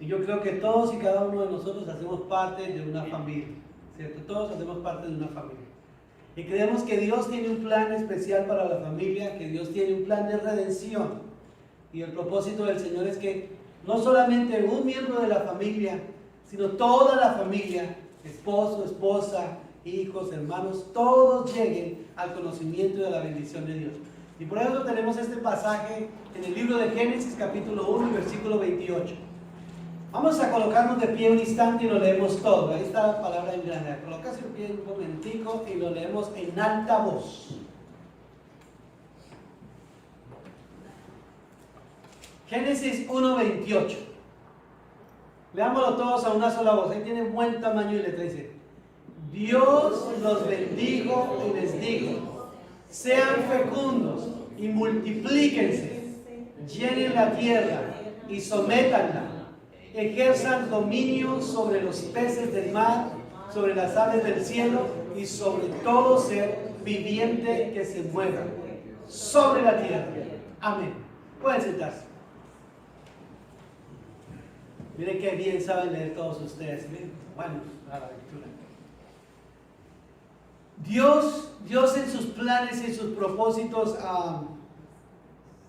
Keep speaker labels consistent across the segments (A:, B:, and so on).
A: Y yo creo que todos y cada uno de nosotros hacemos parte de una familia, ¿cierto? Todos hacemos parte de una familia. Y creemos que Dios tiene un plan especial para la familia, que Dios tiene un plan de redención. Y el propósito del Señor es que no solamente un miembro de la familia, sino toda la familia, esposo, esposa, hijos, hermanos, todos lleguen al conocimiento de la bendición de Dios. Y por eso tenemos este pasaje en el libro de Génesis capítulo 1 y versículo 28. Vamos a colocarnos de pie un instante y lo leemos todo. Ahí está la palabra en grande. Colócase en pie un momentico y lo leemos en alta voz. Génesis 1:28. Leámoslo todos a una sola voz. Ahí tiene buen tamaño y letra. Dice: Dios los bendijo y les dijo: sean fecundos y multiplíquense, llenen la tierra y sométanla, ejerzan dominio sobre los peces del mar, sobre las aves del cielo y sobre todo ser viviente que se mueva sobre la tierra. Amén. Pueden sentarse. Miren qué bien saben leer todos ustedes. Miren, bueno, a la lectura. Dios en sus planes y en sus propósitos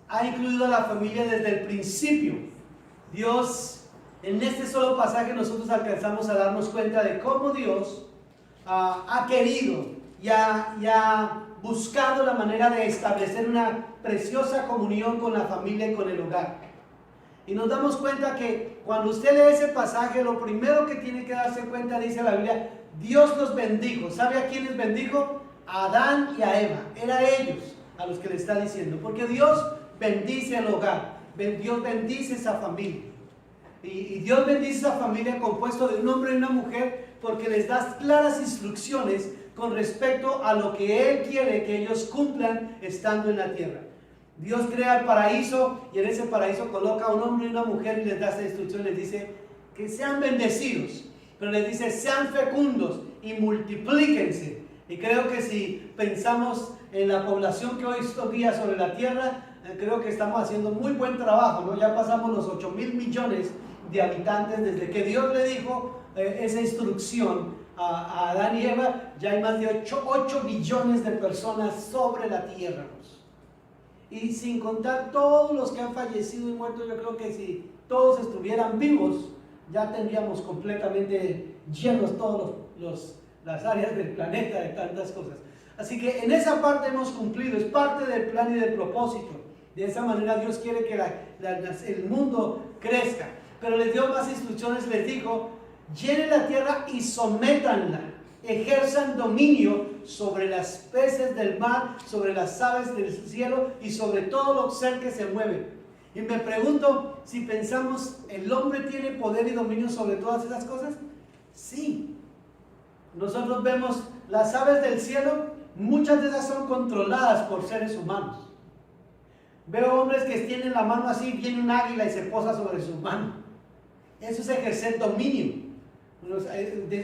A: ha incluido a la familia desde el principio. Dios, en este solo pasaje nosotros alcanzamos a darnos cuenta de cómo Dios ha querido y ha buscado la manera de establecer una preciosa comunión con la familia y con el hogar. Y nos damos cuenta que cuando usted lee ese pasaje, lo primero que tiene que darse cuenta, dice la Biblia, Dios los bendijo. ¿Sabe a quiénes bendijo? A Adán y a Eva. Era a ellos a los que le está diciendo. Porque Dios bendice el hogar. Dios bendice esa familia. Y Dios bendice esa familia compuesto de un hombre y una mujer porque les da claras instrucciones con respecto a lo que Él quiere que ellos cumplan estando en la tierra. Dios crea el paraíso y en ese paraíso coloca a un hombre y una mujer y les da esa instrucción, les dice que sean bendecidos, pero les dice sean fecundos y multiplíquense. Y creo que si pensamos en la población que hoy estos días sobre la tierra, creo que estamos haciendo muy buen trabajo, ¿no? Ya pasamos los 8,000 millones de habitantes desde que Dios le dijo esa instrucción a Adán y Eva. Ya hay más de 8 billones de personas sobre la tierra. Y sin contar todos los que han fallecido y muerto, yo creo que si todos estuvieran vivos, ya tendríamos completamente llenos todas las áreas del planeta de tantas cosas. Así que en esa parte hemos cumplido, es parte del plan y del propósito. De esa manera Dios quiere que el mundo crezca. Pero les dio más instrucciones, les dijo, llenen la tierra y sométanla, ejerzan dominio sobre las peces del mar, sobre las aves del cielo y sobre todo lo ser que se mueve. Y me pregunto, si pensamos, ¿el hombre tiene poder y dominio sobre todas esas cosas? Sí. Nosotros vemos las aves del cielo, muchas de esas son controladas por seres humanos. Veo hombres que tienen la mano así, viene un águila y se posa sobre su mano. Eso es ejercer dominio.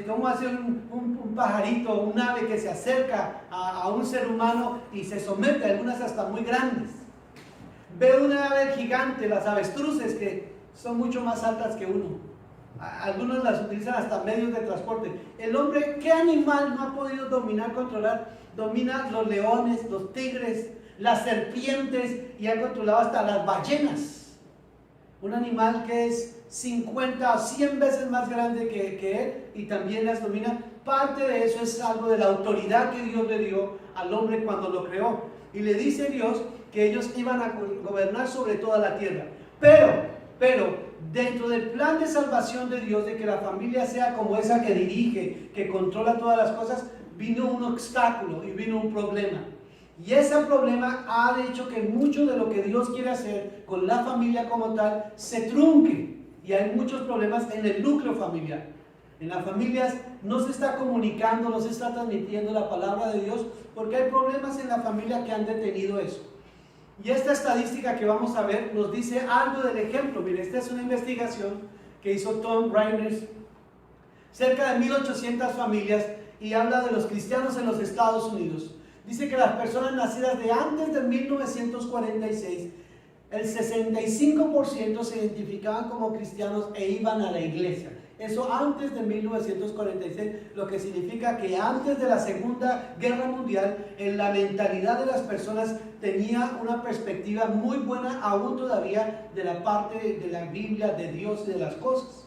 A: ¿Cómo hace un pajarito, un ave que se acerca a un ser humano y se somete, algunas hasta muy grandes? Veo una ave gigante, las avestruces, que son mucho más altas que uno. Algunos las utilizan hasta medios de transporte. El hombre, ¿qué animal no ha podido dominar, controlar? Domina los leones, los tigres, las serpientes y ha controlado hasta las ballenas. Un animal que es 50 o 100 veces más grande que él y también las domina. Parte de eso es algo de la autoridad que Dios le dio al hombre cuando lo creó. Y le dice Dios que ellos iban a gobernar sobre toda la tierra. Pero dentro del plan de salvación de Dios, de que la familia sea como esa que dirige, que controla todas las cosas, vino un obstáculo y vino un problema. Y ese problema ha hecho que mucho de lo que Dios quiere hacer con la familia como tal se trunque. Y hay muchos problemas en el núcleo familiar. En las familias no se está comunicando, no se está transmitiendo la palabra de Dios, porque hay problemas en la familia que han detenido eso. Y esta estadística que vamos a ver nos dice algo del ejemplo. Mire, esta es una investigación que hizo Tom Reimers, cerca de 1,800 familias, y habla de los cristianos en los Estados Unidos. Dice que las personas nacidas de antes de 1946 el 65% se identificaban como cristianos e iban a la iglesia. Eso antes de 1946, lo que significa que antes de la Segunda Guerra Mundial, en la mentalidad de las personas tenía una perspectiva muy buena, aún todavía, de la parte de la Biblia, de Dios y de las cosas.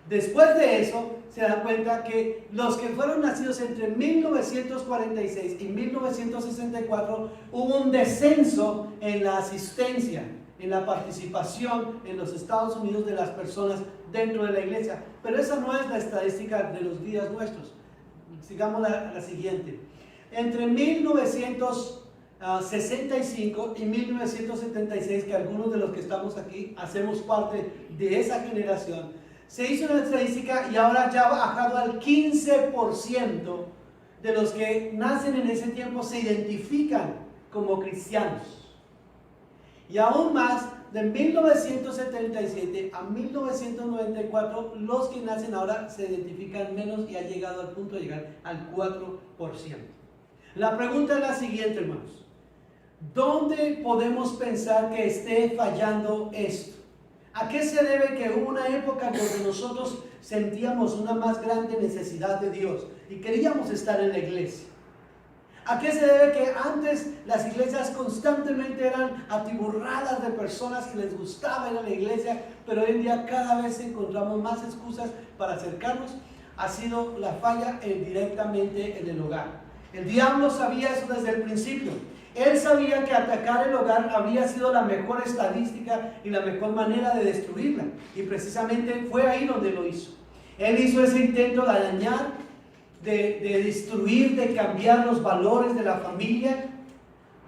A: Después de eso, se dan cuenta que los que fueron nacidos entre 1946 y 1964, hubo un descenso en la asistencia, en la participación en los Estados Unidos de las personas dentro de la iglesia. Pero esa no es la estadística de los días nuestros. Sigamos la siguiente. Entre 1965 y 1976, que algunos de los que estamos aquí hacemos parte de esa generación, se hizo una estadística y ahora ya ha bajado al 15% de los que nacen en ese tiempo se identifican como cristianos. Y aún más, de 1977 a 1994, los que nacen ahora se identifican menos y ha llegado al punto de llegar al 4%. La pregunta es la siguiente, hermanos. ¿Dónde podemos pensar que esté fallando esto? ¿A qué se debe que hubo una época donde nosotros sentíamos una más grande necesidad de Dios y queríamos estar en la iglesia? ¿A qué se debe que antes las iglesias constantemente eran atiborradas de personas que les gustaba ir a la iglesia, pero hoy en día cada vez encontramos más excusas para acercarnos? Ha sido la falla directamente en el hogar. El diablo sabía eso desde el principio. Él sabía que atacar el hogar había sido la mejor estadística y la mejor manera de destruirla. Y precisamente fue ahí donde lo hizo. Él hizo ese intento de dañar, de destruir, de cambiar los valores de la familia.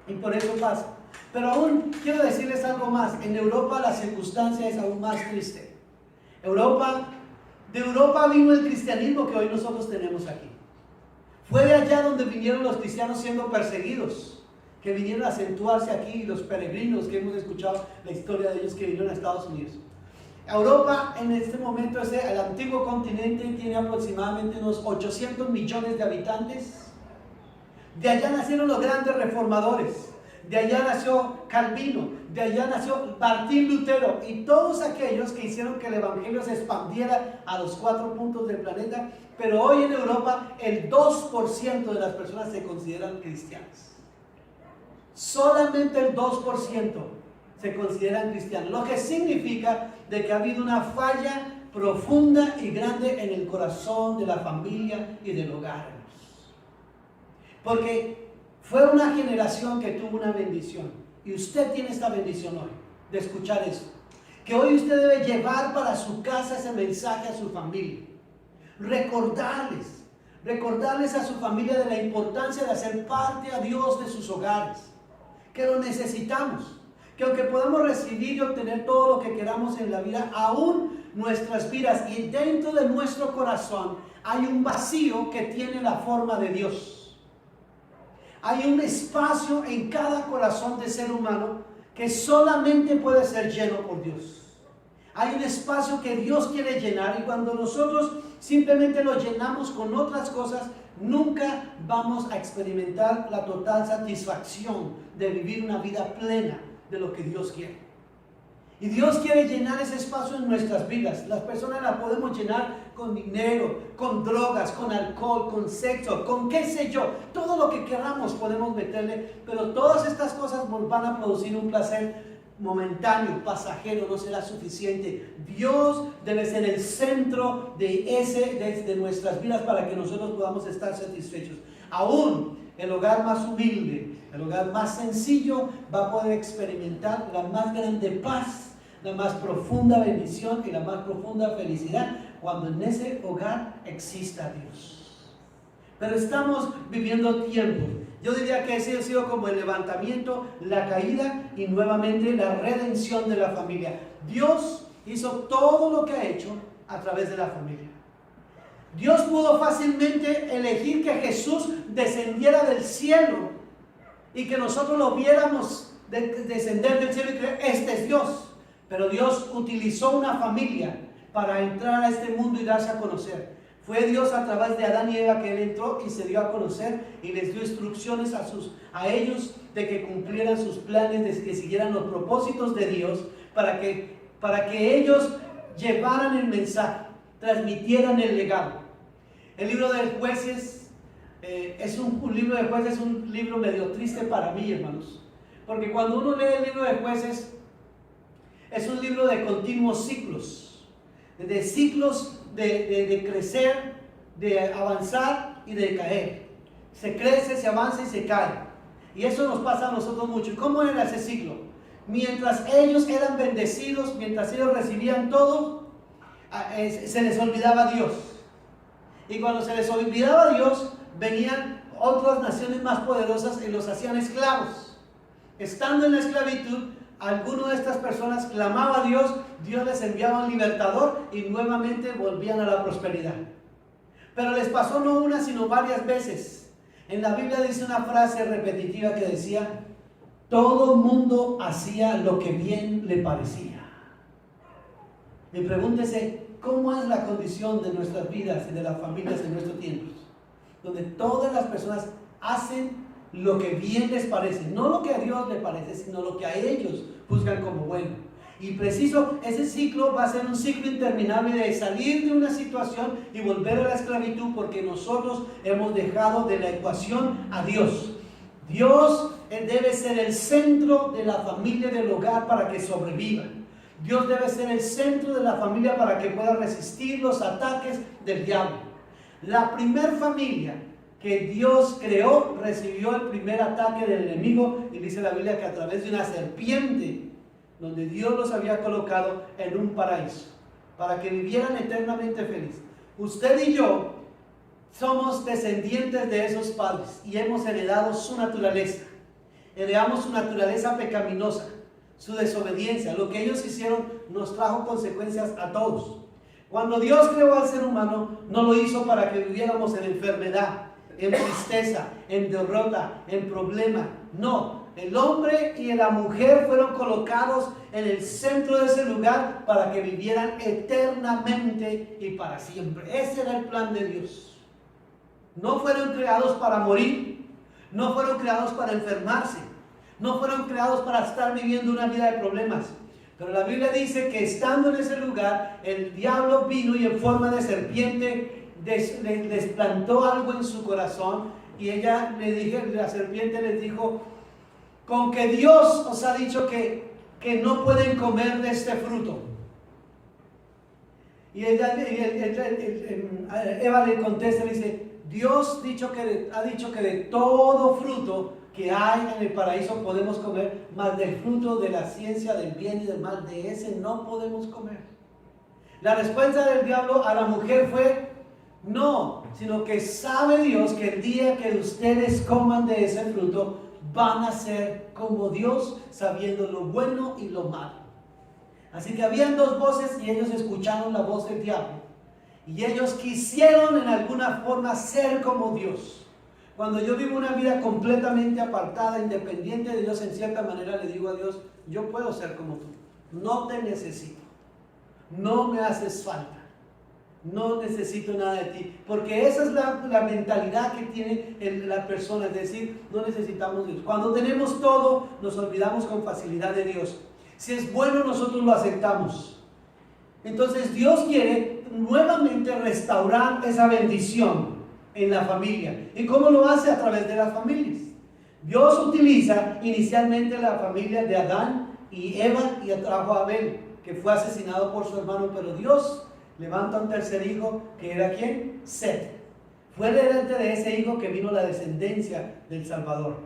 A: Y por eso pasa. Pero aún quiero decirles algo más. En Europa la circunstancia es aún más triste. De Europa vino el cristianismo que hoy nosotros tenemos aquí. Fue de allá donde vinieron los cristianos siendo perseguidos, que vinieron a acentuarse aquí, los peregrinos que hemos escuchado la historia de ellos que vinieron a Estados Unidos. Europa en este momento, el antiguo continente, tiene aproximadamente unos 800 millones de habitantes. De allá nacieron los grandes reformadores, de allá nació Calvino, de allá nació Martín Lutero y todos aquellos que hicieron que el evangelio se expandiera a los 4 puntos del planeta. Pero hoy en Europa el 2% de las personas se consideran cristianas. Solamente el 2% se consideran cristianos, lo que significa de que ha habido una falla profunda y grande en el corazón de la familia y del hogar. Porque fue una generación que tuvo una bendición y usted tiene esta bendición hoy de escuchar esto, que hoy usted debe llevar para su casa ese mensaje a su familia, recordarles a su familia de la importancia de hacer parte a Dios de sus hogares, que lo necesitamos, que aunque podamos recibir y obtener todo lo que queramos en la vida, aún nuestras vidas y dentro de nuestro corazón hay un vacío que tiene la forma de Dios. Hay un espacio en cada corazón de ser humano que solamente puede ser lleno por Dios. Hay un espacio que Dios quiere llenar y cuando nosotros simplemente lo llenamos con otras cosas, nunca vamos a experimentar la total satisfacción de vivir una vida plena de lo que Dios quiere. Y Dios quiere llenar ese espacio en nuestras vidas. Las personas la podemos llenar con dinero, con drogas, con alcohol, con sexo, con qué sé yo. Todo lo que queramos podemos meterle, pero todas estas cosas nos van a producir un placer momentáneo, pasajero, no será suficiente. Dios debe ser el centro de nuestras vidas para que nosotros podamos estar satisfechos. Aún el hogar más humilde, el hogar más sencillo va a poder experimentar la más grande paz, la más profunda bendición y la más profunda felicidad cuando en ese hogar exista Dios. Pero estamos viviendo tiempos. Yo diría que ese ha sido como el levantamiento, la caída y nuevamente la redención de la familia. Dios hizo todo lo que ha hecho a través de la familia. Dios pudo fácilmente elegir que Jesús descendiera del cielo y que nosotros lo viéramos descender del cielo y creer, este es Dios. Pero Dios utilizó una familia para entrar a este mundo y darse a conocer. Fue Dios a través de Adán y Eva que Él entró y se dio a conocer y les dio instrucciones a ellos de que cumplieran sus planes, de que siguieran los propósitos de Dios para que ellos llevaran el mensaje, transmitieran el legado. El libro de Jueces es un libro de Jueces, es un libro medio triste para mí, hermanos, porque cuando uno lee el libro de Jueces es un libro de continuos ciclos, de crecer, de avanzar y de caer. Se crece, se avanza y se cae. Y eso nos pasa a nosotros mucho. ¿Y cómo era ese ciclo? Mientras ellos eran bendecidos, mientras ellos recibían todo, se les olvidaba Dios. Y cuando se les olvidaba Dios, venían otras naciones más poderosas y los hacían esclavos. Estando en la esclavitud, alguno de estas personas clamaba a Dios, Dios les enviaba un libertador y nuevamente volvían a la prosperidad. Pero les pasó no una sino varias veces. En la Biblia dice una frase repetitiva que decía: todo mundo hacía lo que bien le parecía. Y pregúntese, ¿cómo es la condición de nuestras vidas y de las familias en nuestros tiempos? Donde todas las personas hacen lo que bien les parece, no lo que a Dios le parece, sino lo que a ellos juzgan como bueno. Y preciso, ese ciclo va a ser un ciclo interminable de salir de una situación y volver a la esclavitud, porque nosotros hemos dejado de la ecuación a Dios. Dios debe ser el centro de la familia, del hogar, para que sobreviva. Dios debe ser el centro de la familia para que pueda resistir los ataques del diablo. La primer familia que Dios creó recibió el primer ataque del enemigo, y dice la Biblia que a través de una serpiente, donde Dios los había colocado en un paraíso para que vivieran eternamente felices. Usted y yo somos descendientes de esos padres y hemos heredado su naturaleza. Heredamos su naturaleza pecaminosa, su desobediencia. Lo que ellos hicieron nos trajo consecuencias a todos. Cuando Dios creó al ser humano, no lo hizo para que viviéramos en enfermedad, en tristeza, en derrota, en problema. No, el hombre y la mujer fueron colocados en el centro de ese lugar para que vivieran eternamente y para siempre. Ese era el plan de Dios. No fueron creados para morir, no fueron creados para enfermarse, no fueron creados para estar viviendo una vida de problemas. Pero la Biblia dice que estando en ese lugar, el diablo vino y en forma de serpiente les plantó algo en su corazón, y la serpiente les dijo: con que Dios os ha dicho que no pueden comer de este fruto. Y Eva le contesta y dice: Dios ha dicho que de todo fruto que hay en el paraíso podemos comer, mas del fruto de la ciencia del bien y del mal, de ese no podemos comer. La respuesta del diablo a la mujer fue: no, sino que sabe Dios que el día que ustedes coman de ese fruto, van a ser como Dios, sabiendo lo bueno y lo malo. Así que habían dos voces y ellos escucharon la voz del diablo. Y ellos quisieron en alguna forma ser como Dios. Cuando yo vivo una vida completamente apartada, independiente de Dios, en cierta manera le digo a Dios: yo puedo ser como tú. No te necesito. No me haces falta. No necesito nada de ti, porque esa es la mentalidad que tiene la persona, es decir, no necesitamos Dios. Cuando tenemos todo, nos olvidamos con facilidad de Dios. Si es bueno, nosotros lo aceptamos. Entonces Dios quiere nuevamente restaurar esa bendición en la familia. ¿Y cómo lo hace? A través de las familias. Dios utiliza inicialmente la familia de Adán y Eva y atrajo a Abel, que fue asesinado por su hermano, pero Dios levanta un tercer hijo, que era ¿quién? Set. Fue delante de ese hijo que vino la descendencia del Salvador.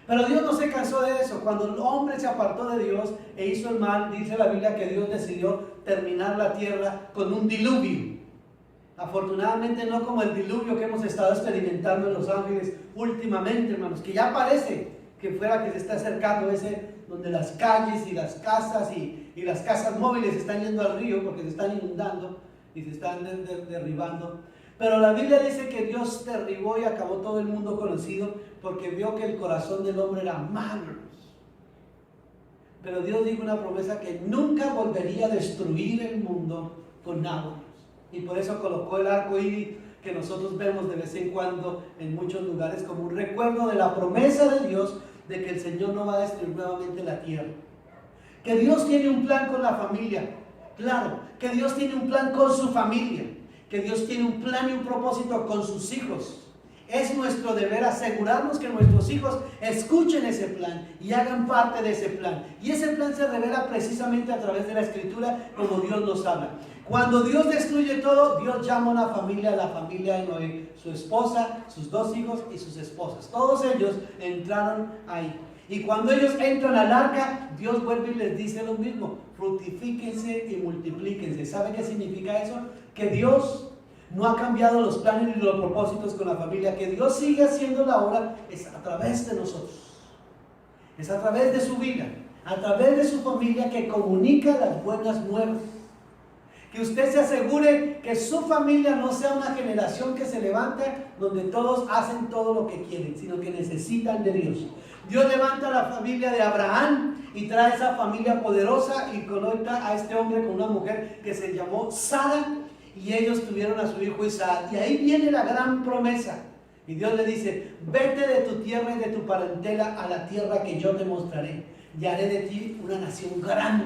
A: Pero Dios no se cansó de eso. Cuando el hombre se apartó de Dios e hizo el mal, dice la Biblia que Dios decidió terminar la tierra con un diluvio. Afortunadamente no como el diluvio que hemos estado experimentando en Los Ángeles últimamente, hermanos, que ya parece que fuera que se está acercando ese, donde las calles y las casas y las casas móviles están yendo al río porque se están inundando y se están derribando. Pero la Biblia dice que Dios derribó y acabó todo el mundo conocido porque vio que el corazón del hombre era malo. Pero Dios dijo una promesa: que nunca volvería a destruir el mundo con agua. Y por eso colocó el arco iris que nosotros vemos de vez en cuando en muchos lugares como un recuerdo de la promesa de Dios de que el Señor no va a destruir nuevamente la tierra. Que Dios tiene un plan con la familia, claro, que Dios tiene un plan con su familia, que Dios tiene un plan y un propósito con sus hijos. Es nuestro deber asegurarnos que nuestros hijos escuchen ese plan y hagan parte de ese plan. Y ese plan se revela precisamente a través de la Escritura, como Dios nos habla. Cuando Dios destruye todo, Dios llama a una familia, la familia de Noé, su esposa, sus 2 hijos y sus esposas. Todos ellos entraron ahí. Y cuando ellos entran al arca, Dios vuelve y les dice lo mismo: fructifíquense y multiplíquense. ¿Sabe qué significa eso? Que Dios no ha cambiado los planes ni los propósitos con la familia, que Dios sigue haciendo la obra, es a través de nosotros, es a través de su vida, a través de su familia, que comunica las buenas nuevas. Que usted se asegure que su familia no sea una generación que se levanta donde todos hacen todo lo que quieren, sino que necesitan de Dios. Dios levanta a la familia de Abraham y trae esa familia poderosa y conecta a este hombre con una mujer que se llamó Sara, y ellos tuvieron a su hijo Isaac. Y ahí viene la gran promesa. Y Dios le dice: vete de tu tierra y de tu parentela a la tierra que yo te mostraré, y haré de ti una nación grande,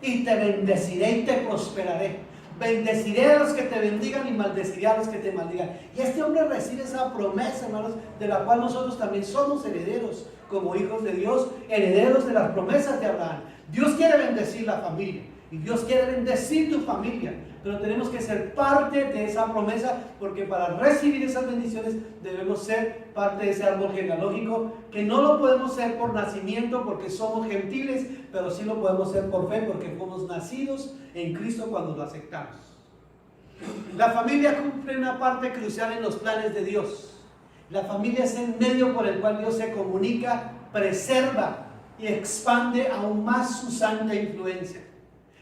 A: y te bendeciré y te prosperaré. Bendeciré a los que te bendigan y maldeciré a los que te maldigan. Y este hombre recibe esa promesa, hermanos, de la cual nosotros también somos herederos como hijos de Dios, herederos de las promesas de Abraham. Dios quiere bendecir la familia y Dios quiere bendecir tu familia, pero tenemos que ser parte de esa promesa, porque para recibir esas bendiciones debemos ser parte de ese árbol genealógico, que no lo podemos ser por nacimiento porque somos gentiles, pero sí lo podemos ser por fe porque fuimos nacidos en Cristo cuando lo aceptamos. La familia cumple una parte crucial en los planes de Dios. La familia es el medio por el cual Dios se comunica, preserva y expande aún más su santa influencia.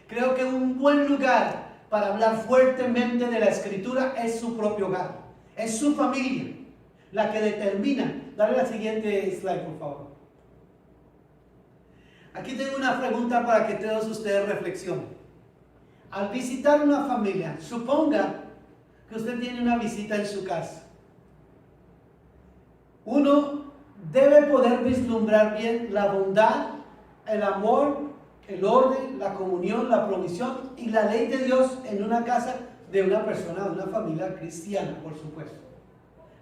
A: Creo que un buen lugar para hablar fuertemente de la Escritura es su propio hogar, es su familia, la que determina. Dale la siguiente slide, por favor. Aquí tengo una pregunta para que todos ustedes reflexionen. Al visitar una familia, suponga que usted tiene una visita en su casa. Uno debe poder vislumbrar bien la bondad, el amor, el orden, la comunión, la provisión y la ley de Dios en una casa de una persona, de una familia cristiana, por supuesto.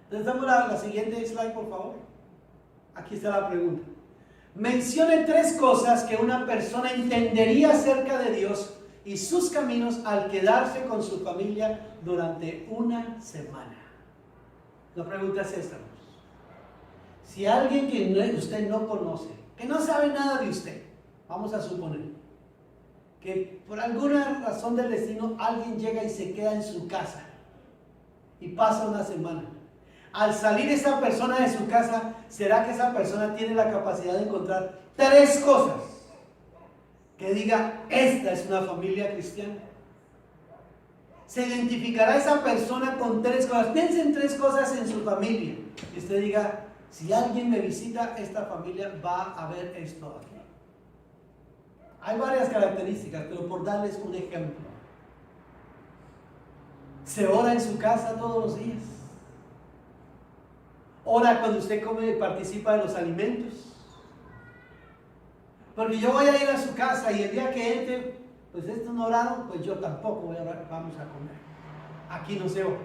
A: Entonces damos la siguiente slide, por favor. Aquí está la pregunta. Mencione 3 cosas que una persona entendería acerca de Dios y sus caminos al quedarse con su familia durante una semana. La pregunta es esta. Si alguien que usted no conoce, que no sabe nada de usted, vamos a suponer que por alguna razón del destino alguien llega y se queda en su casa y pasa una semana. Al salir esa persona de su casa, ¿será que esa persona tiene la capacidad de encontrar 3 cosas que diga: esta es una familia cristiana? Se identificará esa persona con 3 cosas. Piense en 3 cosas en su familia y usted diga: si alguien me visita, esta familia va a ver esto aquí. Hay varias características, pero por darles un ejemplo. Se ora en su casa todos los días. Ora cuando usted come y participa de los alimentos. Porque yo voy a ir a su casa y el día que entre, pues estos no oraron, pues yo tampoco voy a orar, vamos a comer. Aquí no se ora.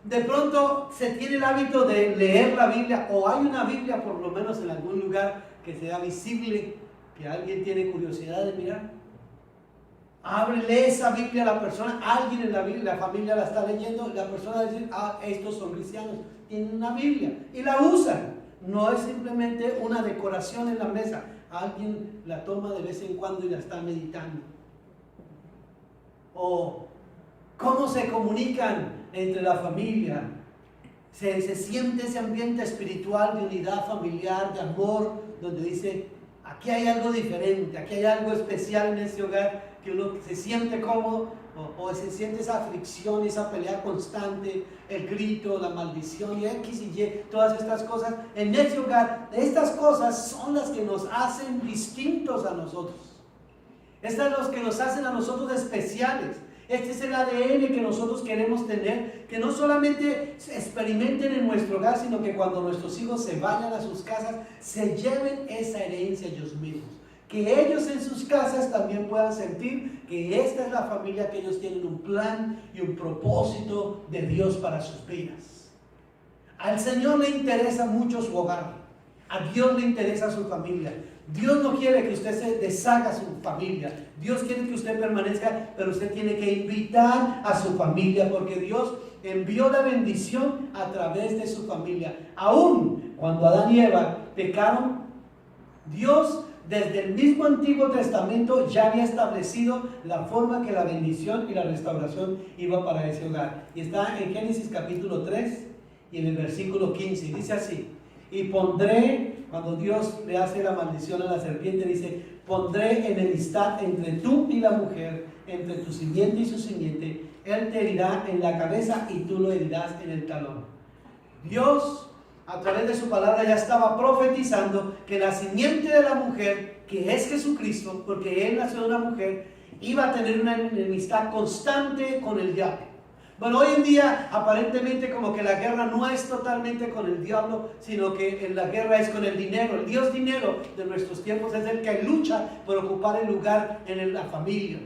A: De pronto se tiene el hábito de leer la Biblia, o hay una Biblia por lo menos en algún lugar que sea visible, que alguien tiene curiosidad de mirar. Lee esa Biblia a la persona, alguien en la Biblia, la familia la está leyendo, y la persona dice: estos son cristianos, tienen una Biblia, y la usan. No es simplemente una decoración en la mesa, alguien la toma de vez en cuando y la está meditando. O cómo se comunican entre la familia. Se siente ese ambiente espiritual de unidad familiar, de amor, donde dice: aquí hay algo diferente, aquí hay algo especial en este hogar, que uno se siente cómodo, o se siente esa fricción, esa pelea constante, el grito, la maldición, y X y Y, todas estas cosas en ese hogar. Estas cosas son las que nos hacen distintos a nosotros. Estas son las que nos hacen a nosotros especiales. Este es el ADN que nosotros queremos tener, que no solamente experimenten en nuestro hogar, sino que cuando nuestros hijos se vayan a sus casas, se lleven esa herencia ellos mismos. Que ellos en sus casas también puedan sentir que esta es la familia, que ellos tienen un plan y un propósito de Dios para sus vidas. Al Señor le interesa mucho su hogar, a Dios le interesa su familia. Dios no quiere que usted se deshaga su familia. Dios quiere que usted permanezca, pero usted tiene que invitar a su familia, porque Dios envió la bendición a través de su familia. Aún cuando Adán y Eva pecaron, Dios desde el mismo Antiguo Testamento ya había establecido la forma que la bendición y la restauración iba para ese hogar. Y está en Génesis capítulo 3 y en el versículo 15. Dice así: y pondré, cuando Dios le hace la maldición a la serpiente, dice: pondré enemistad entre tú y la mujer, entre tu simiente y su simiente. Él te herirá en la cabeza y tú lo herirás en el talón. Dios, a través de su palabra, ya estaba profetizando que la simiente de la mujer, que es Jesucristo, porque Él nació de una mujer, iba a tener una enemistad constante con el diablo. Bueno, hoy en día aparentemente como que la guerra no es totalmente con el diablo, sino que la guerra es con el dinero. El Dios dinero de nuestros tiempos es el que lucha por ocupar el lugar en la familia.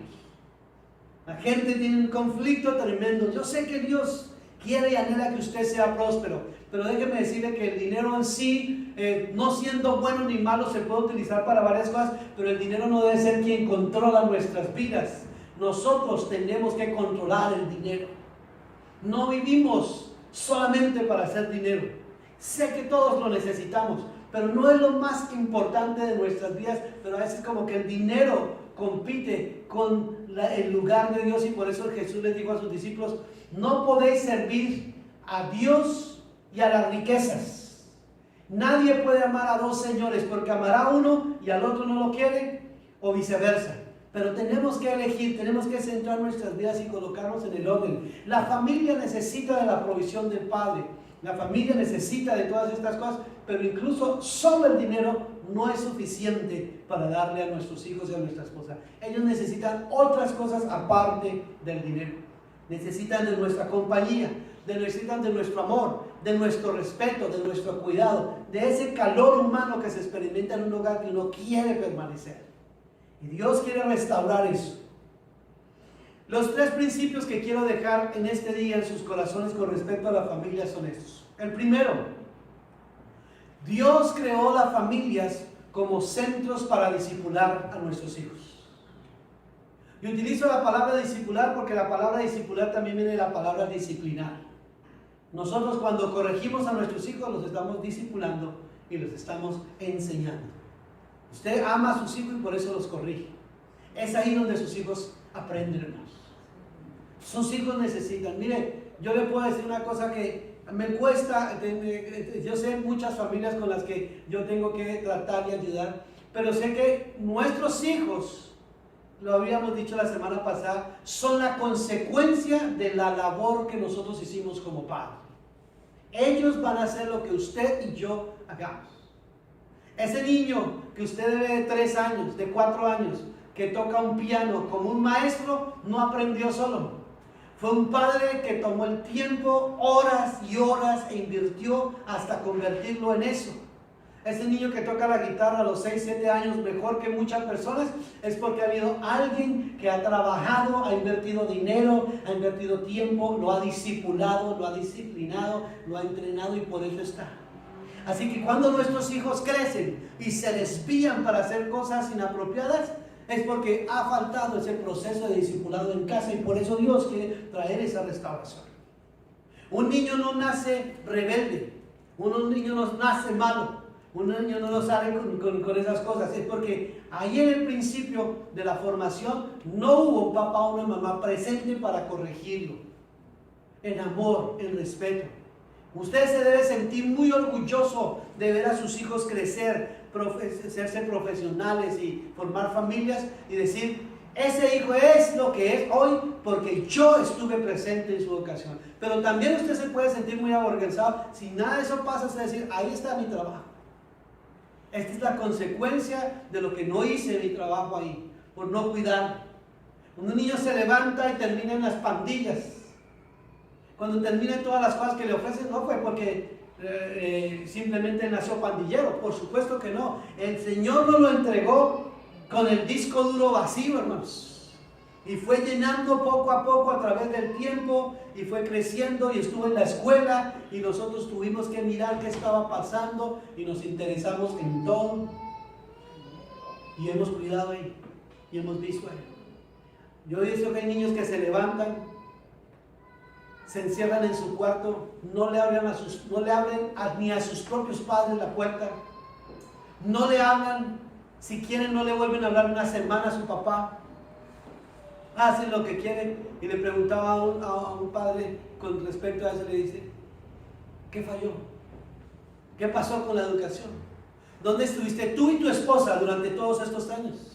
A: La gente tiene un conflicto tremendo. Yo sé que Dios quiere y anhela que usted sea próspero, pero déjeme decirle que el dinero en sí, no siendo bueno ni malo, se puede utilizar para varias cosas, pero el dinero no debe ser quien controla nuestras vidas. Nosotros tenemos que controlar el dinero. No vivimos solamente para hacer dinero. Sé que todos lo necesitamos, pero no es lo más importante de nuestras vidas. Pero a veces como que el dinero compite con el lugar de Dios, y por eso Jesús les dijo a sus discípulos: no podéis servir a Dios y a las riquezas. Nadie puede amar a dos señores, porque amará a uno y al otro no lo quiere, o viceversa. Pero tenemos que elegir, tenemos que centrar nuestras vidas y colocarnos en el orden. La familia necesita de la provisión del Padre. La familia necesita de todas estas cosas, pero incluso solo el dinero no es suficiente para darle a nuestros hijos y a nuestra esposa. Ellos necesitan otras cosas aparte del dinero. Necesitan de nuestra compañía, necesitan de nuestro amor, de nuestro respeto, de nuestro cuidado, de ese calor humano que se experimenta en un hogar que uno quiere permanecer. Y Dios quiere restaurar eso. Los 3 principios que quiero dejar en este día en sus corazones con respecto a la familia son estos. El primero: Dios creó las familias como centros para discipular a nuestros hijos. Y utilizo la palabra discipular porque la palabra discipular también viene de la palabra disciplinar. Nosotros cuando corregimos a nuestros hijos los estamos discipulando y los estamos enseñando. Usted ama a sus hijos y por eso los corrige. Es ahí donde sus hijos aprenden, hermanos. Sus hijos necesitan. Mire, yo le puedo decir una cosa que me cuesta. Yo sé muchas familias con las que yo tengo que tratar y ayudar, pero sé que nuestros hijos, lo habíamos dicho la semana pasada, son la consecuencia de la labor que nosotros hicimos como padres. Ellos van a hacer lo que usted y yo hagamos. Ese niño que usted ve de 3 años, de 4 años, que toca un piano como un maestro, no aprendió solo. Fue un padre que tomó el tiempo, horas y horas, e invirtió hasta convertirlo en eso. Ese niño que toca la guitarra a los 6, 7 años mejor que muchas personas, es porque ha habido alguien que ha trabajado, ha invertido dinero, ha invertido tiempo, lo ha discipulado, lo ha disciplinado, lo ha entrenado, y por eso está. Así que cuando nuestros hijos crecen y se desvían para hacer cosas inapropiadas, es porque ha faltado ese proceso de discipulado en casa, y por eso Dios quiere traer esa restauración. Un niño no nace rebelde, un niño no nace malo, un niño no lo sale con esas cosas. Es porque ahí en el principio de la formación no hubo un papá o una mamá presente para corregirlo, en amor, en respeto. Usted se debe sentir muy orgulloso de ver a sus hijos crecer, hacerse profesionales y formar familias, y decir: ese hijo es lo que es hoy porque yo estuve presente en su educación. Pero también usted se puede sentir muy avergonzado si nada de eso pasa, es decir: ahí está mi trabajo. Esta es la consecuencia de lo que no hice mi trabajo ahí, por no cuidar. Un niño se levanta y termina en las pandillas. Cuando termina todas las cosas que le ofrecen, no fue porque simplemente nació pandillero. Por supuesto que no. El Señor nos lo entregó con el disco duro vacío, hermanos. Y fue llenando poco a poco a través del tiempo. Y fue creciendo y estuvo en la escuela. Y nosotros tuvimos que mirar qué estaba pasando. Y nos interesamos en todo. Y hemos cuidado ahí. Y hemos visto ahí. Yo he visto que hay niños que se levantan, se encierran en su cuarto, no le abren ni a sus propios padres la puerta, no le hablan, si quieren no le vuelven a hablar una semana a su papá, hacen lo que quieren. Y le preguntaba a un padre con respecto a eso, le dice, ¿qué falló? ¿Qué pasó con la educación? ¿Dónde estuviste tú y tu esposa durante todos estos años?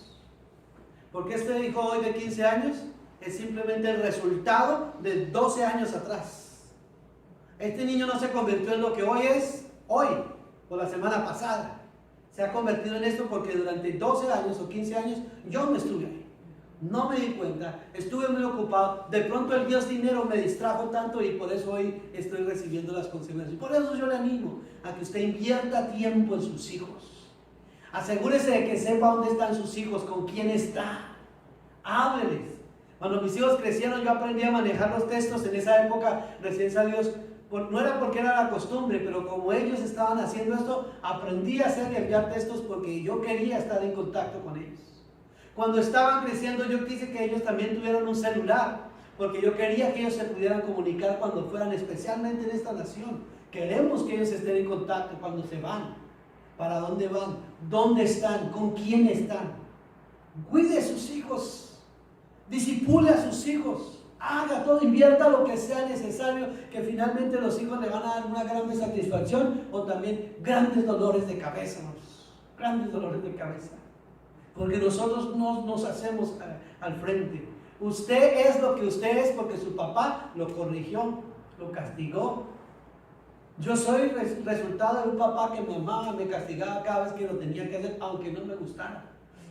A: Porque este hijo hoy de 15 años es simplemente el resultado de 12 años atrás. Este niño no se convirtió en lo que hoy es, hoy, o la semana pasada. Se ha convertido en esto porque durante 12 años o 15 años yo no estuve ahí. No me di cuenta, estuve muy ocupado. De pronto el Dios dinero me distrajo tanto y por eso hoy estoy recibiendo las consecuencias. Por eso yo le animo a que usted invierta tiempo en sus hijos. Asegúrese de que sepa dónde están sus hijos, con quién está. Hábleles. Cuando mis hijos crecieron, yo aprendí a manejar los textos en esa época, recién salidos. No era porque era la costumbre, pero como ellos estaban haciendo esto, aprendí a hacer y enviar textos porque yo quería estar en contacto con ellos. Cuando estaban creciendo, yo quise que ellos también tuvieran un celular, porque yo quería que ellos se pudieran comunicar cuando fueran, especialmente en esta nación. Queremos que ellos estén en contacto cuando se van. ¿Para dónde van? ¿Dónde están? ¿Con quién están? Cuide a sus hijos, disipule a sus hijos, haga todo, invierta lo que sea necesario, que finalmente los hijos le van a dar una grande satisfacción o también grandes dolores de cabeza, grandes dolores de cabeza, porque nosotros no nos hacemos al frente. Usted es lo que usted es porque su papá lo corrigió, lo castigó. Yo soy resultado de un papá que me amaba, me castigaba cada vez que lo tenía que hacer, aunque no me gustara.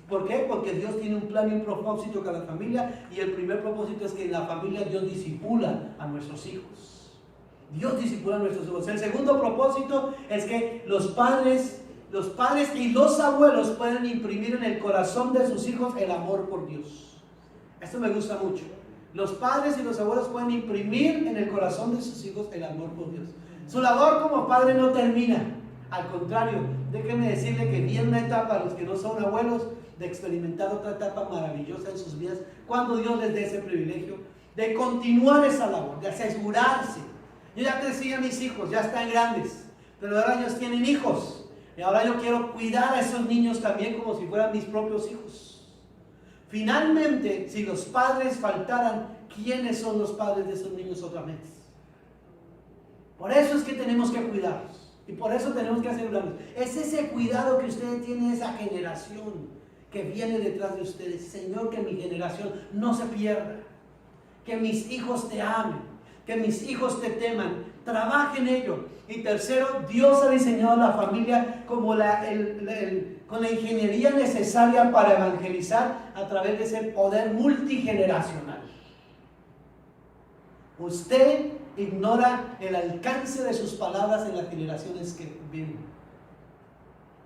A: ¿Por qué? Porque Dios tiene un plan y un propósito con la familia, y el primer propósito es que en la familia Dios discipula a nuestros hijos. Dios discipula a nuestros hijos. El segundo propósito es que los padres y los abuelos pueden imprimir en el corazón de sus hijos el amor por Dios. Esto me gusta mucho. Los padres y los abuelos pueden imprimir en el corazón de sus hijos el amor por Dios. Su labor como padre no termina. Al contrario, déjenme decirle que viene una etapa a los que no son abuelos de experimentar otra etapa maravillosa en sus vidas, cuando Dios les dé ese privilegio de continuar esa labor, de asegurarse. Yo ya crecí a mis hijos, ya están grandes, pero ahora ellos tienen hijos, y ahora yo quiero cuidar a esos niños también como si fueran mis propios hijos. Finalmente, si los padres faltaran, ¿quiénes son los padres de esos niños otra vez? Por eso es que tenemos que cuidarlos, y por eso tenemos que asegurarnos. Es ese cuidado que ustedes tienen, esa generación que viene detrás de ustedes. Señor, que mi generación no se pierda, que mis hijos te amen, que mis hijos te teman, trabaje en ello. Y tercero, Dios ha diseñado la familia como con la ingeniería necesaria para evangelizar a través de ese poder multigeneracional. Usted ignora el alcance de sus palabras en las generaciones que vienen.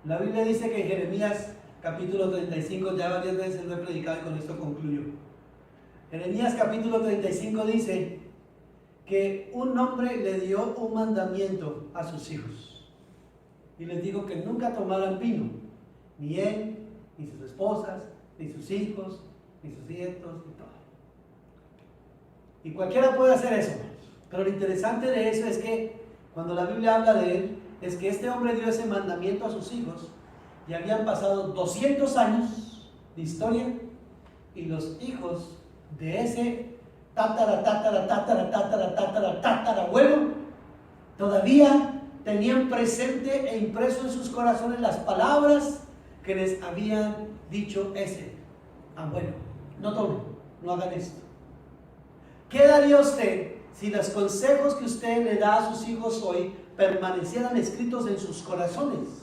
A: La Biblia dice que en Jeremías capítulo 35, ya varias veces lo he predicado y con esto concluyo. Jeremías capítulo 35 dice que un hombre le dio un mandamiento a sus hijos y les dijo que nunca tomaran vino, ni él, ni sus esposas, ni sus hijos, ni sus nietos, ni todo. Y cualquiera puede hacer eso, pero lo interesante de eso es que cuando la Biblia habla de él, es que este hombre dio ese mandamiento a sus hijos y habían pasado 200 años de historia y los hijos de ese tatarabuelo todavía tenían presente e impreso en sus corazones las palabras que les habían dicho ese abuelo. No tomen, no hagan esto. ¿Qué daría usted si los consejos que usted le da a sus hijos hoy permanecieran escritos en sus corazones?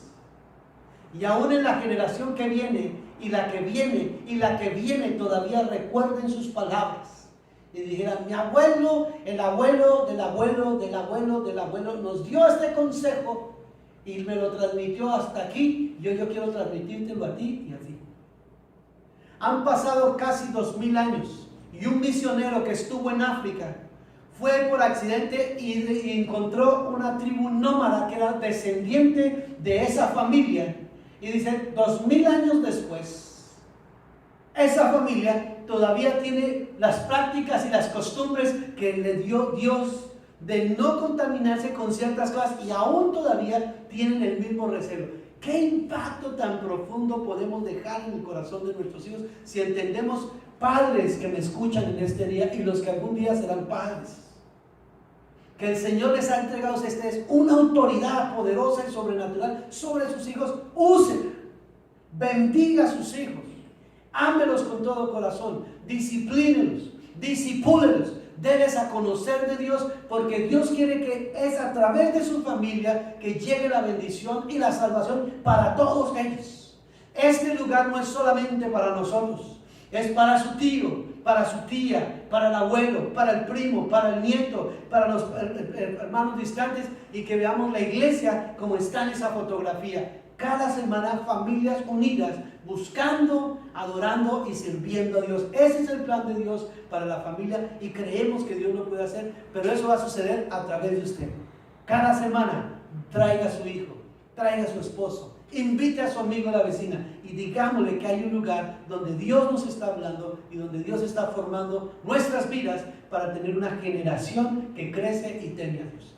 A: Y aún en la generación que viene y la que viene todavía recuerden sus palabras. Y dijeran, mi abuelo, el abuelo del abuelo del abuelo del abuelo nos dio este consejo y me lo transmitió hasta aquí. Yo quiero transmitírtelo a ti y a ti. Han pasado casi 2000 años y un misionero que estuvo en África fue por accidente y encontró una tribu nómada que era descendiente de esa familia. Y dice, 2000 años después, esa familia todavía tiene las prácticas y las costumbres que le dio Dios de no contaminarse con ciertas cosas y aún todavía tienen el mismo recelo. ¿Qué impacto tan profundo podemos dejar en el corazón de nuestros hijos si entendemos, padres que me escuchan en este día y los que algún día serán padres, que el Señor les ha entregado una autoridad poderosa y sobrenatural sobre sus hijos? Úsenla, bendiga a sus hijos, ámelos con todo corazón, disciplínelos, disipúlelos. Debes a conocer de Dios, porque Dios quiere que es a través de su familia que llegue la bendición y la salvación para todos ellos. Este lugar no es solamente para nosotros, es para su tío, para su tía, para el abuelo, para el primo, para el nieto, para los hermanos distantes, y que veamos la iglesia como está en esa fotografía. Cada semana familias unidas, buscando, adorando y sirviendo a Dios. Ese es el plan de Dios para la familia y creemos que Dios lo puede hacer, pero eso va a suceder a través de usted. Cada semana traiga a su hijo, traiga a su esposo, invite a su amigo, a la vecina, y digámosle que hay un lugar donde Dios nos está hablando y donde Dios está formando nuestras vidas para tener una generación que crece y teme a Dios.